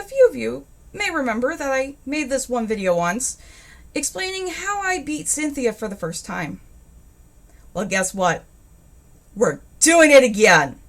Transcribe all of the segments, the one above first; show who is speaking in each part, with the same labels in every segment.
Speaker 1: few of you may remember that I made this one video once explaining how I beat Cynthia for the first time. Well, guess what? We're doing it again!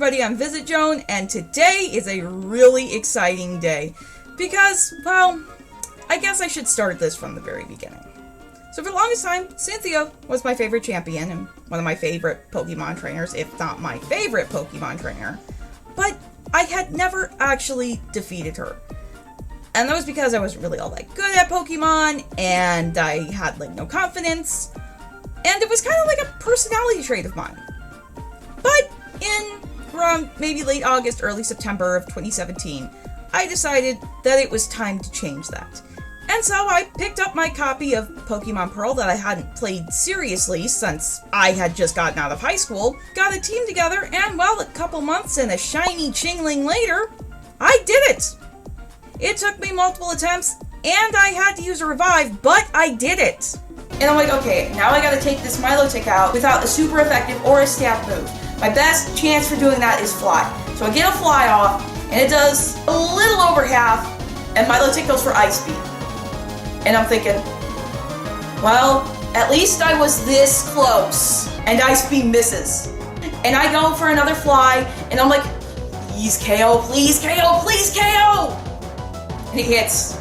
Speaker 1: everybody, I'm VisitJoan, and today is a really exciting day because, well, I guess I should start this from the very beginning. So for the longest time, Cynthia was my favorite champion and one of my favorite Pokemon trainers, if not my favorite Pokemon trainer, but I had never actually defeated her. And that was because I wasn't really all that good at Pokemon, and I had, no confidence, and it was kind of like a personality trait of mine. But in around maybe late August, early September of 2017, I decided that it was time to change that. And so I picked up my copy of Pokemon Pearl that I hadn't played seriously since I had just gotten out of high school, got a team together, and well, a couple months and a shiny Chingling later, I did it! It took me multiple attempts, and I had to use a revive, but I did it! And I'm like, okay, now I gotta take this Milotic out without a super effective or a stab move. My best chance for doing that is Fly. So I get a Fly off, and it does a little over half, and Milotic goes for Ice Beam. And I'm thinking, well, at least I was this close, and Ice Beam misses. And I go for another Fly, and I'm like, please KO, please KO, please KO! And it hits.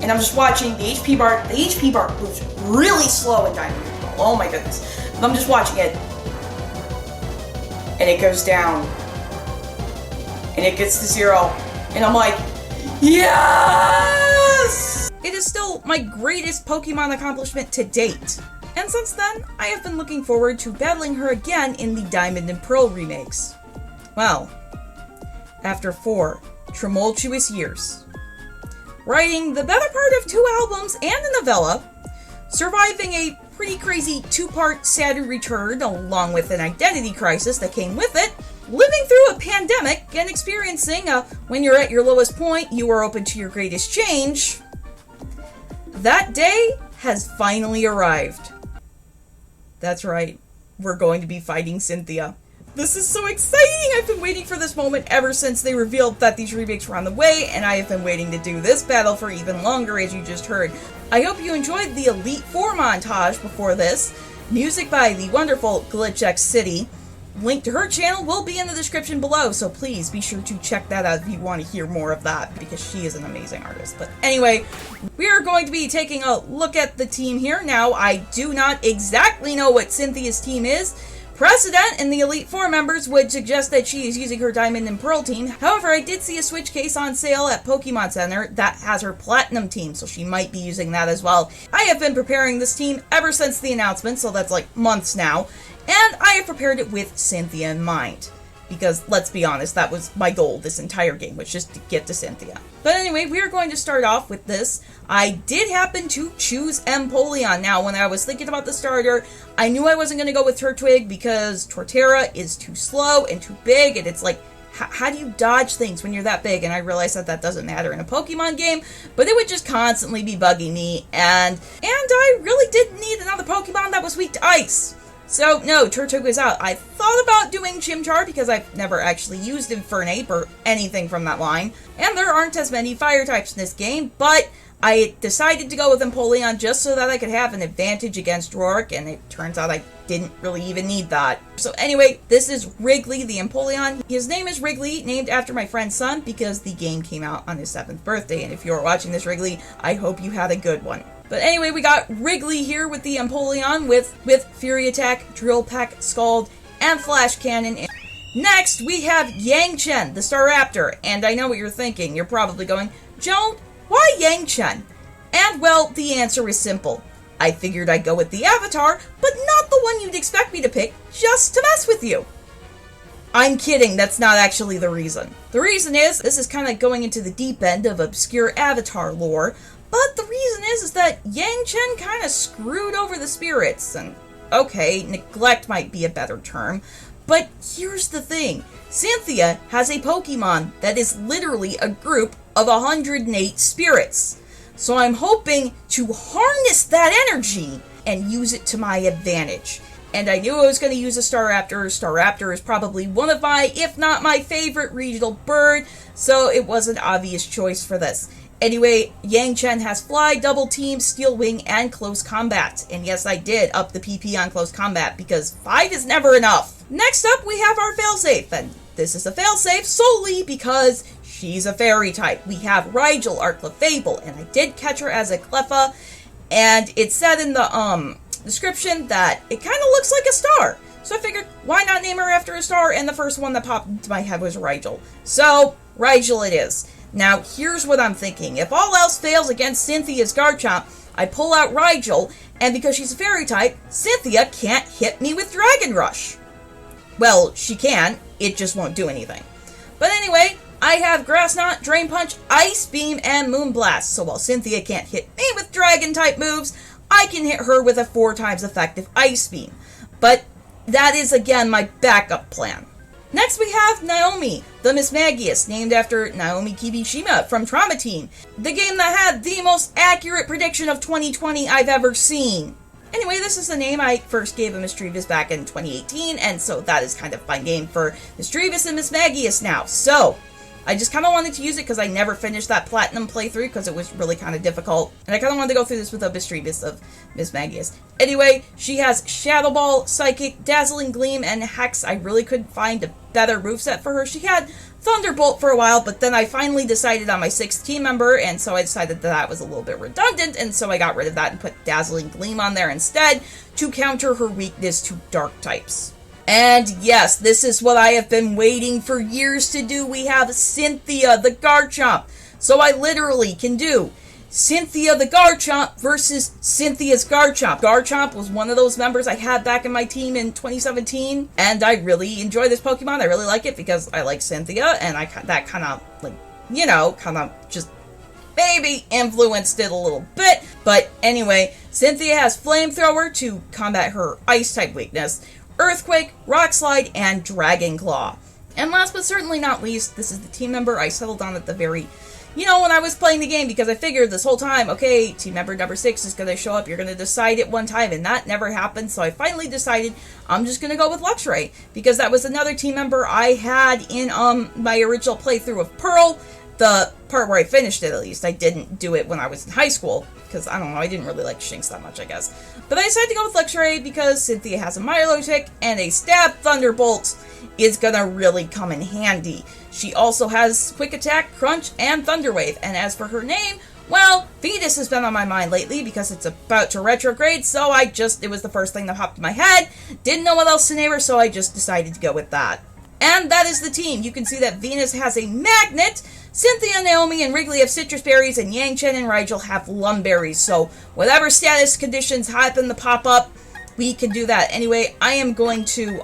Speaker 1: And I'm just watching the HP bar. The HP bar moves really slow in Diamond and Pearl. Oh my goodness. And I'm just watching it. And it goes down. And it gets to 0. And I'm like, yes! It is still my greatest Pokemon accomplishment to date. And since then, I have been looking forward to battling her again in the Diamond and Pearl remakes. Well, after 4 tumultuous years, writing the better part of 2 albums and a novella, surviving a pretty crazy 2-part Saturn return along with an identity crisis that came with it, living through a pandemic and experiencing when you're at your lowest point, you are open to your greatest change, that day has finally arrived. That's right, we're going to be fighting Cynthia. This is so exciting! I've been waiting for this moment ever since they revealed that these remakes were on the way, and I have been waiting to do this battle for even longer, as you just heard. I hope you enjoyed the Elite Four montage before this. Music by the wonderful Glitch X City. Link to her channel will be in the description below, so please be sure to check that out if you want to hear more of that, because she is an amazing artist. But anyway, we are going to be taking a look at the team here. Now, I do not exactly know what Cynthia's team is. Precedent in the Elite Four members would suggest that she is using her Diamond and Pearl team. However, I did see a Switch case on sale at Pokemon Center that has her Platinum team, so she might be using that as well. I have been preparing this team ever since the announcement, so that's like months now, and I have prepared it with Cynthia in mind. Because, let's be honest, that was my goal this entire game, was just to get to Cynthia. But anyway, we are going to start off with this. I did happen to choose Empoleon. Now, when I was thinking about the starter, I knew I wasn't going to go with Turtwig because Torterra is too slow and too big, and it's like, how do you dodge things when you're that big? And I realized that that doesn't matter in a Pokemon game, but it would just constantly be bugging me, and I really didn't need another Pokemon that was weak to ice. So, no, Turtwig was out. I thought about doing Chimchar because I've never actually used Infernape or anything from that line, and there aren't as many fire types in this game, but I decided to go with Empoleon just so that I could have an advantage against Roark, and it turns out I didn't really even need that. So anyway, this is Wrigley the Empoleon. His name is Wrigley, named after my friend's son, because the game came out on his 7th birthday, and if you're watching this, Wrigley, I hope you had a good one. But anyway, we got Wrigley here with the Empoleon with Fury Attack, Drill Peck, Scald, and Flash Cannon. Next, we have Yangchen, the Staraptor, and I know what you're thinking. You're probably going, Joan, why Yangchen? And well, the answer is simple. I figured I'd go with the Avatar, but not the one you'd expect me to pick, just to mess with you. I'm kidding, that's not actually the reason. The reason is, this is kind of going into the deep end of obscure Avatar lore, but the reason is that Yangchen kind of screwed over the spirits, and okay, neglect might be a better term, but here's the thing. Cynthia has a Pokemon that is literally a group of 108 spirits. So I'm hoping to harness that energy and use it to my advantage. And I knew I was going to use a Staraptor. Staraptor is probably one of my, if not my favorite regional bird, so it was an obvious choice for this. Anyway, Yangchen has Fly, Double Team, Steel Wing, and Close Combat. And yes, I did up the PP on Close Combat because 5 is never enough. Next up, we have our failsafe, and this is a failsafe solely because she's a fairy type. We have Rigel, our Clefable, and I did catch her as a Cleffa, and it said in the description that it kind of looks like a star. So I figured, why not name her after a star? And the first one that popped into my head was Rigel. So, Rigel it is. Now, here's what I'm thinking. If all else fails against Cynthia's Garchomp, I pull out Rigel, and because she's a fairy type, Cynthia can't hit me with Dragon Rush. Well, she can, it just won't do anything. But anyway, I have Grass Knot, Drain Punch, Ice Beam, and Moonblast. So while Cynthia can't hit me with Dragon type moves, I can hit her with a 4 times effective Ice Beam. But that is, again, my backup plan. Next we have Naomi, the Mismagius, named after Naomi Kibishima from Trauma Team, the game that had the most accurate prediction of 2020 I've ever seen. Anyway, this is the name I first gave a Misdreavus back in 2018, and so that is kind of my name for Misdreavus and Mismagius now. So, I just kind of wanted to use it because I never finished that Platinum playthrough because it was really kind of difficult. And I kind of wanted to go through this with a Misdreavus of Mismagius. Anyway, she has Shadow Ball, Psychic, Dazzling Gleam, and Hex. I really couldn't find a better moveset for her. She had Thunderbolt for a while, but then I finally decided on my 6th team member, and so I decided that was a little bit redundant, and so I got rid of that and put Dazzling Gleam on there instead to counter her weakness to Dark types. And yes, this is what I have been waiting for years to do. We have Cynthia the Garchomp. So I literally can do Cynthia the Garchomp versus Cynthia's Garchomp. Garchomp was one of those members I had back in my team in 2017, and I really enjoy this Pokemon. I really like it because I like Cynthia, and that kind of, like, you know, kind of just maybe influenced it a little bit. But anyway, Cynthia has Flamethrower to combat her Ice-type weakness, Earthquake, Rock Slide, and Dragon Claw. And last but certainly not least, this is the team member I settled on at the very, when I was playing the game, because I figured this whole time, okay, team member number 6 is going to show up, you're going to decide it one time, and that never happened, so I finally decided I'm just going to go with Luxray, because that was another team member I had in my original playthrough of Pearl, the part where I finished it at least. I didn't do it when I was in high school, because, I don't know, I didn't really like Shinx that much, I guess. But I decided to go with Luxray because Cynthia has a Milotic, and a Stab Thunderbolt is gonna really come in handy. She also has Quick Attack, Crunch, and Thunder Wave, and as for her name, well, Venus has been on my mind lately because it's about to retrograde, so it was the first thing that popped in my head. Didn't know what else to name her, so I just decided to go with that. And that is the team. You can see that Venus has a Magnet, Cynthia, Naomi, and Wrigley have Citrus Berries, and Yang Chen and Rigel have Lumberries. So whatever status conditions happen to pop up, we can do that. Anyway, I am going to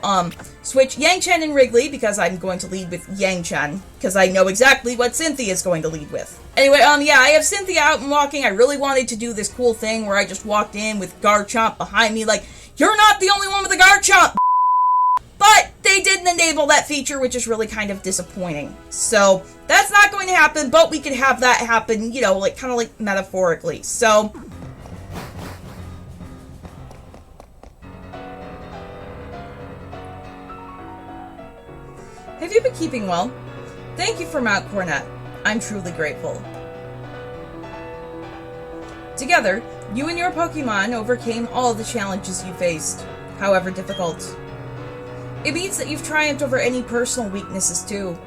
Speaker 1: switch Yang Chen and Wrigley because I'm going to lead with Yang Chen because I know exactly what Cynthia is going to lead with. Anyway, yeah, I have Cynthia out and walking. I really wanted to do this cool thing where I just walked in with Garchomp behind me like, you're not the only one with a Garchomp! But they didn't enable that feature, which is really kind of disappointing. So that's not going to happen, but we can have that happen, kind of like metaphorically. So have you been keeping well? Thank you for Mount Cornet. I'm truly grateful. Together, you and your Pokemon overcame all the challenges you faced, however difficult. It means that you've triumphed over any personal weaknesses too.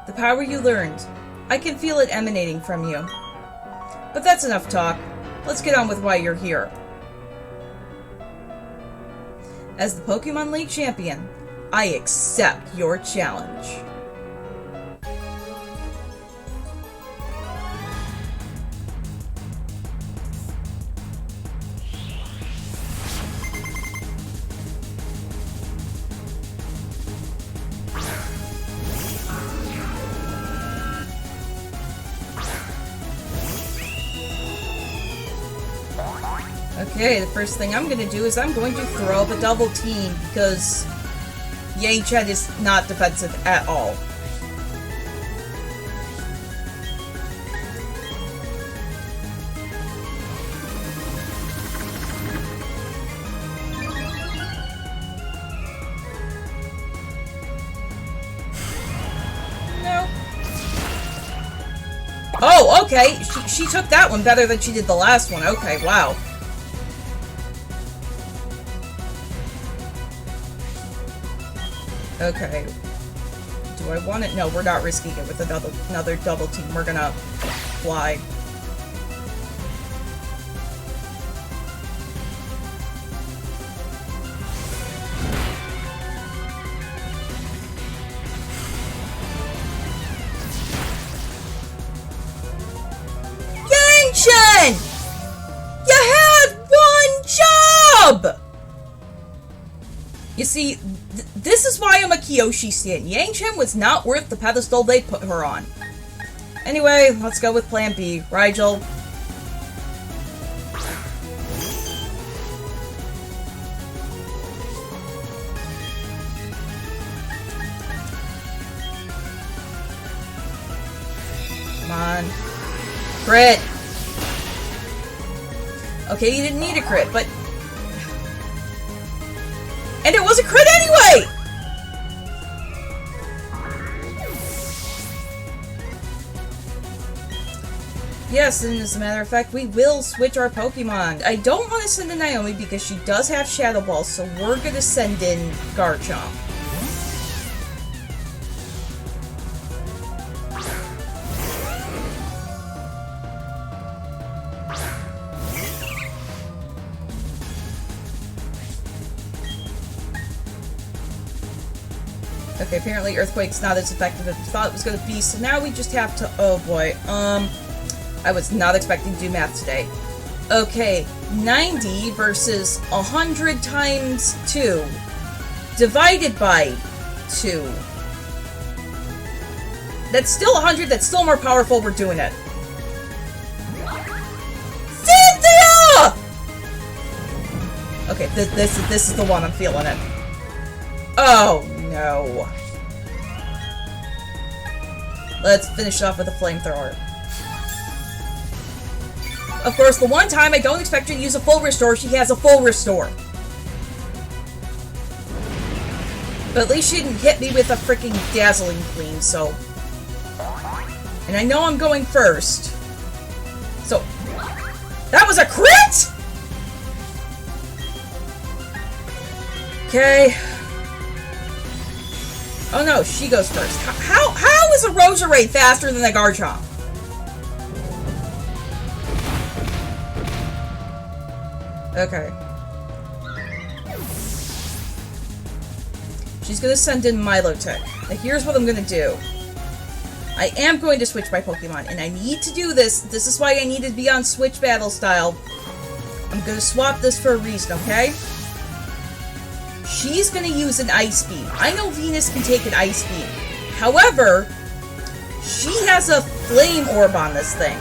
Speaker 1: The power you learned, I can feel it emanating from you. But that's enough talk. Let's get on with why you're here. As the Pokemon League champion, I accept your challenge. Okay, the first thing I'm going to do is I'm going to throw up a double team because Yang Chen is not defensive at all. No. Oh, okay. She took that one better than she did the last one. Okay, wow. Okay. Do I want it? No, we're not risking it with another double team. We're gonna fly. Yang-Chen! You had one job! You see, this is why I'm a Kyoshi stan. Yang-Chen was not worth the pedestal they put her on. Anyway, let's go with Plan B. Rigel. Come on. Crit! Okay, you didn't need a crit, but... And it was a crit anyway! Yes, and as a matter of fact, we will switch our Pokemon. I don't want to send in Naomi because she does have Shadow Ball, so we're going to send in Garchomp. Okay, apparently Earthquake's not as effective as we thought it was going to be, so now we just have to... Oh boy, I was not expecting to do math today. Okay, 90 versus 100 times 2 divided by 2. That's still 100, that's still more powerful, we're doing it. Cynthia! Okay, this is the one, I'm feeling it. Oh, no. Let's finish off with a flamethrower. Of course, the one time I don't expect her to use a full restore, she has a full restore. But at least she didn't hit me with a freaking dazzling clean, so... And I know I'm going first. So... That was a crit?! Okay... Oh no, she goes first. How is a Roserade faster than a Garchomp? Okay. She's gonna send in Milotech. Now here's what I'm gonna do. I am going to switch my Pokemon, and I need to do this. This is why I need to be on Switch Battle Style. I'm gonna swap this for a reason, okay? She's gonna use an Ice Beam. I know Venus can take an Ice Beam. However, she has a Flame Orb on this thing.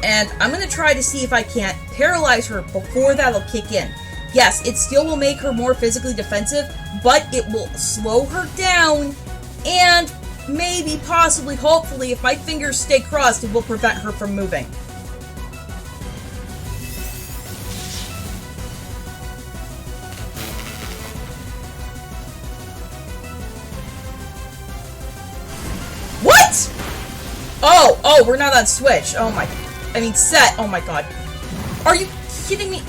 Speaker 1: And I'm gonna try to see if I can't paralyze her before that'll kick in. Yes, it still will make her more physically defensive, but it will slow her down, and maybe, possibly, hopefully, if my fingers stay crossed, it will prevent her from moving. What? Oh, we're not on Switch. Oh my... I mean, set. Oh my god. Are you kidding me?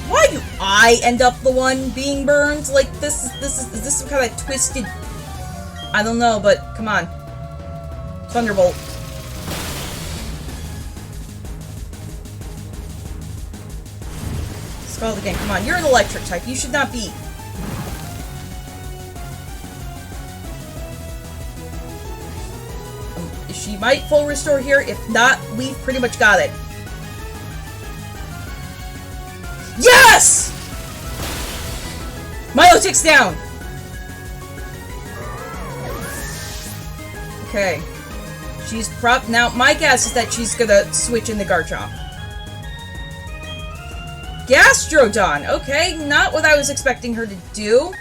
Speaker 1: Why do I end up the one being burned? Like, is this some kind of twisted... I don't know, but come on. Thunderbolt. Scald again. Come on, you're an electric type. You should not be. She might full restore here. If not, we've pretty much got it. Yes! Milotic's down! Okay. She's now, my guess is that she's gonna switch in the Garchomp. Gastrodon! Okay, not what I was expecting her to do.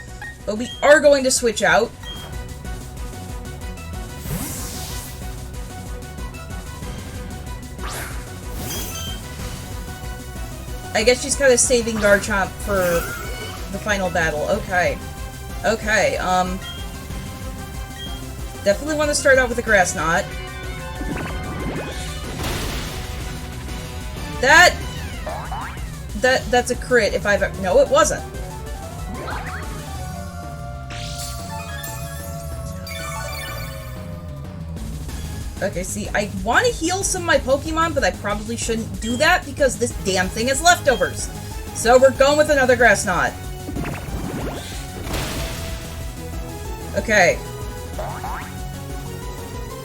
Speaker 1: But we are going to switch out. I guess she's kind of saving Garchomp for the final battle. Okay. Okay, definitely want to start out with a Grass Knot. That's a crit if I've... No, it wasn't. Okay, see, I want to heal some of my Pokemon, but I probably shouldn't do that because this damn thing is leftovers. So we're going with another Grass Knot. Okay.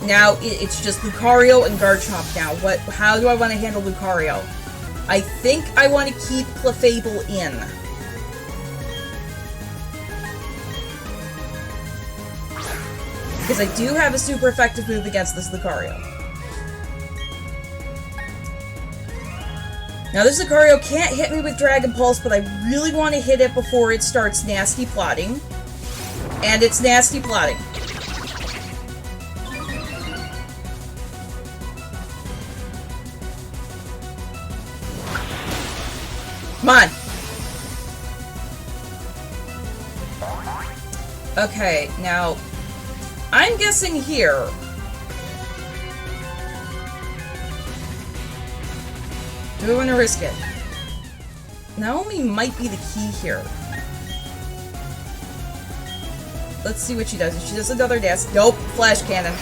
Speaker 1: Now, it's just Lucario and Garchomp now. How do I want to handle Lucario? I think I want to keep Clefable in. Because I do have a super effective move against this Lucario. Now this Lucario can't hit me with Dragon Pulse, but I really want to hit it before it starts nasty plotting. And it's nasty plotting. Come on! Okay, now... I'm guessing here. Do we want to risk it? Naomi might be the key here. Let's see what she does. If she does another dance. Nope. Flash cannon.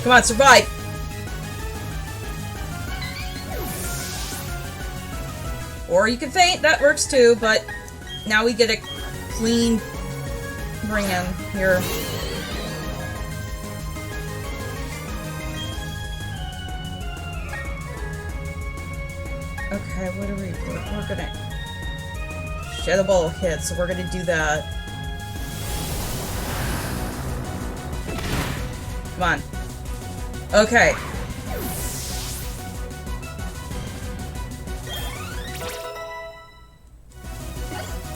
Speaker 1: Come on, survive. Or you can faint. That works too, but now we get a clean bring in here. Okay, what are we're gonna... Shadow Ball hit, so we're gonna do that. Come on. Okay.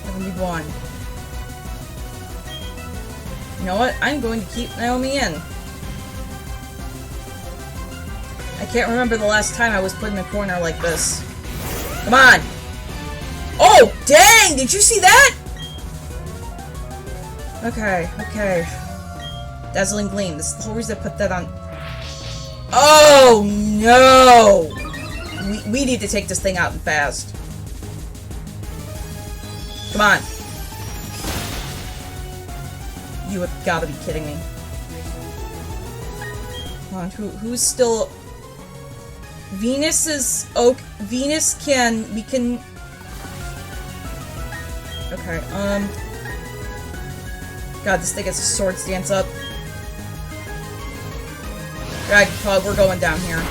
Speaker 1: I need one. You know what? I'm going to keep Naomi in. I can't remember the last time I was put in a corner like this. Come on! Oh, dang! Did you see that? Okay, okay. Dazzling Gleam. This is the whole reason I put that on. Oh, no! We need to take this thing out and fast. Come on. You have got to be kidding me. Come on, who's still... Venus is... Venus can... We can... Okay, God, this thing gets a Swords Dance up. Dragon Club, we're going down here.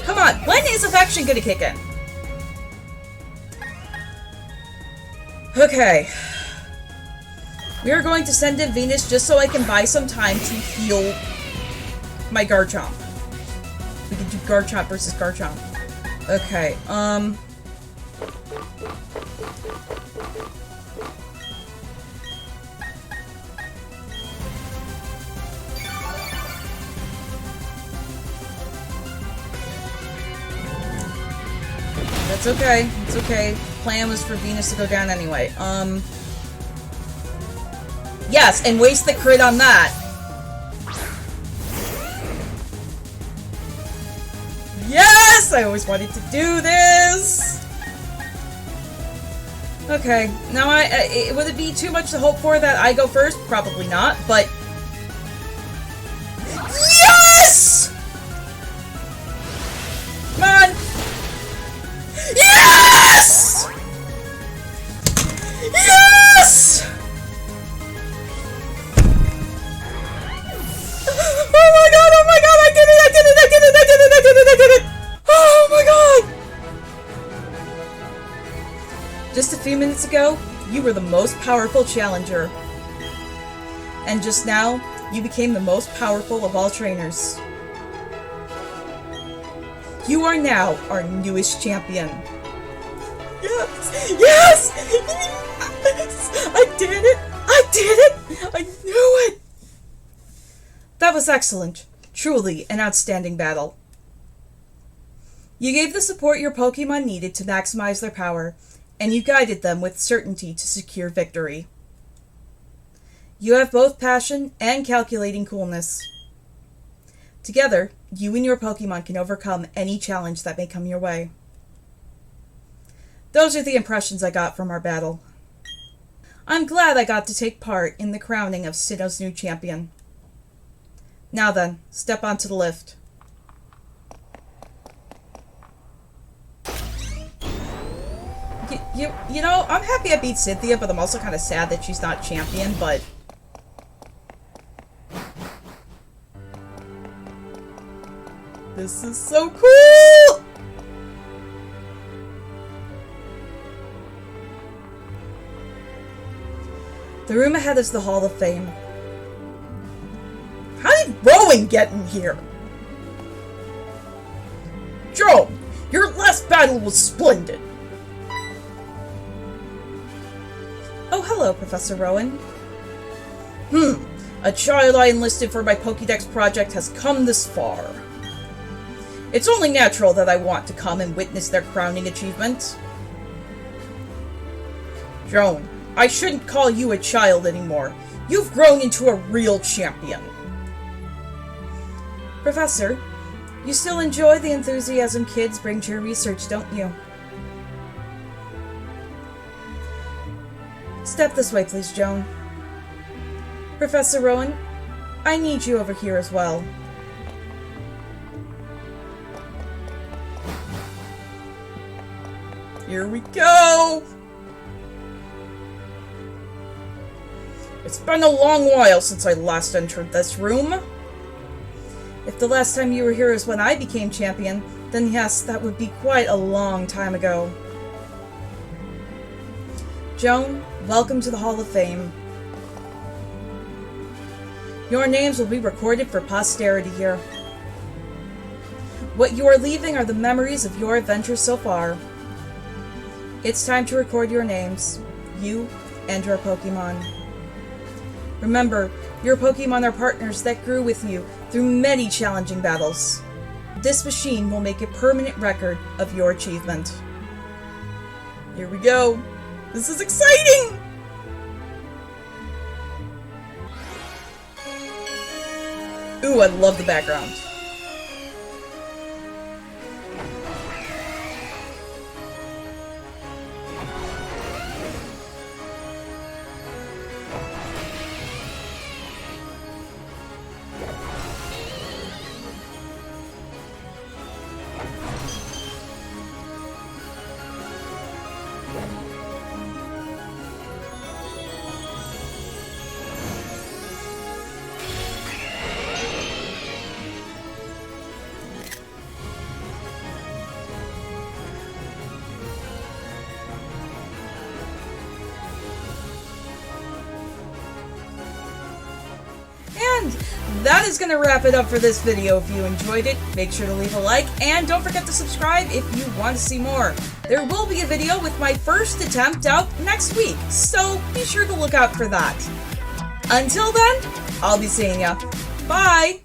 Speaker 1: Come on, when is Affection gonna kick in? Okay. We are going to send in Venus just so I can buy some time to heal my Garchomp. We can do Garchomp versus Garchomp. Okay, That's okay. It's okay. The plan was for Venus to go down anyway. Yes, and waste the crit on that. Yes! I always wanted to do this! Okay, now would it be too much to hope for that I go first? Probably not, but... Yes! Come on! Yes! Yes! Oh my god, I did it! Oh my god! Just a few minutes ago, you were the most powerful challenger. And just now, you became the most powerful of all trainers. You are now our newest champion. Yes! Yes! Yes! I did it! I did it! I knew it! That was excellent. Truly an outstanding battle. You gave the support your Pokemon needed to maximize their power, and you guided them with certainty to secure victory. You have both passion and calculating coolness. Together, you and your Pokemon can overcome any challenge that may come your way. Those are the impressions I got from our battle. I'm glad I got to take part in the crowning of Sinnoh's new champion. Now then, step onto the lift. You know, I'm happy I beat Cynthia, but I'm also kind of sad that she's not champion, but... This is so cool! The room ahead is the Hall of Fame. How did Rowan get in here? Joan, your last battle was splendid. Oh, hello, Professor Rowan. A child I enlisted for my Pokédex project has come this far. It's only natural that I want to come and witness their crowning achievement. Joan, I shouldn't call you a child anymore. You've grown into a real champion. Professor, you still enjoy the enthusiasm kids bring to your research, don't you? Step this way, please, Joan. Professor Rowan, I need you over here as well. Here we go! It's been a long while since I last entered this room. If the last time you were here is when I became champion, then yes, that would be quite a long time ago. Joan, welcome to the Hall of Fame. Your names will be recorded for posterity here. What you are leaving are the memories of your adventures so far. It's time to record your names, you and your Pokemon. Remember, your Pokemon are partners that grew with you through many challenging battles. This machine will make a permanent record of your achievement. Here we go. This is exciting! Ooh, I love the background. And that is going to wrap it up for this video. If you enjoyed it, make sure to leave a like, and don't forget to subscribe if you want to see more. There will be a video with my first attempt out next week, so be sure to look out for that. Until then, I'll be seeing ya. Bye!